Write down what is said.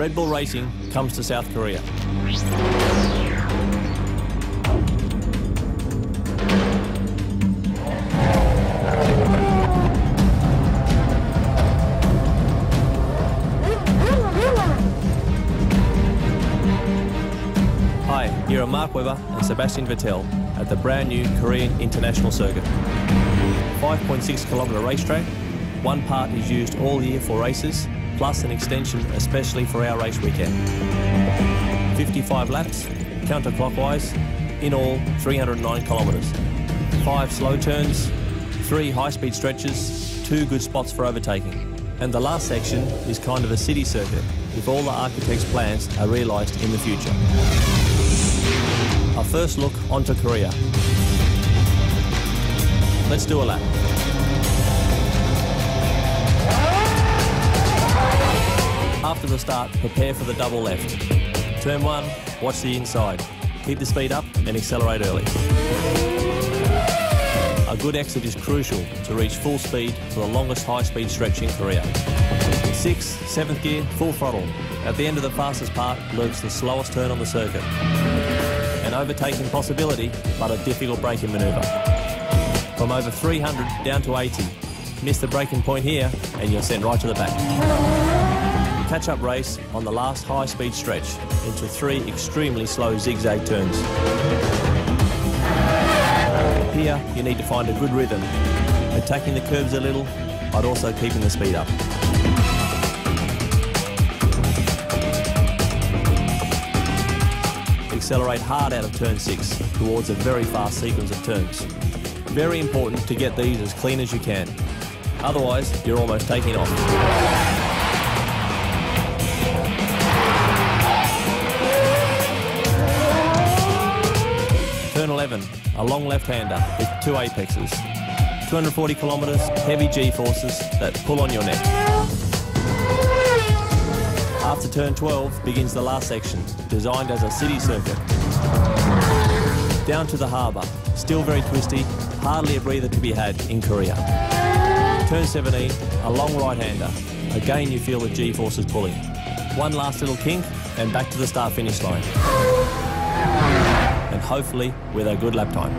Red Bull Racing comes to South Korea. Hi, here are Mark Webber and Sebastian Vettel at the brand new Korean International Circuit. 5.6 kilometre racetrack, one part is used all year for races, plus an extension especially for our race weekend. 55 laps, counterclockwise, in all 309 kilometres. 5 slow turns, 3 high-speed stretches, 2 good spots for overtaking. And the last section is kind of a city circuit, if all the architect's plans are realised in the future. Our first look onto Korea. Let's do a lap. After the start, prepare for the double left. Turn 1, watch the inside. Keep the speed up and accelerate early. A good exit is crucial to reach full speed for the longest high-speed stretch in Korea. 6th, 7th gear, full throttle. At the end of the fastest part lurks the slowest turn on the circuit. An overtaking possibility, but a difficult braking manoeuvre. From over 300 down to 80. Miss the braking point here and you're sent right to the back. Catch-up race on the last high-speed stretch into 3 extremely slow zigzag turns. Here you need to find a good rhythm, attacking the curves a little, but also keeping the speed up. Accelerate hard out of turn 6 towards a very fast sequence of turns. Very important to get these as clean as you can. Otherwise, you're almost taking off. Turn 11, a long left-hander with 2 apexes. 240 kilometres, heavy G-forces that pull on your neck. After turn 12 begins the last section, designed as a city circuit. Down to the harbour, still very twisty, hardly a breather to be had in Korea. Turn 17, a long right-hander. Again you feel the G-forces pulling. One last little kink and back to the start-finish line. And hopefully with a good lap time.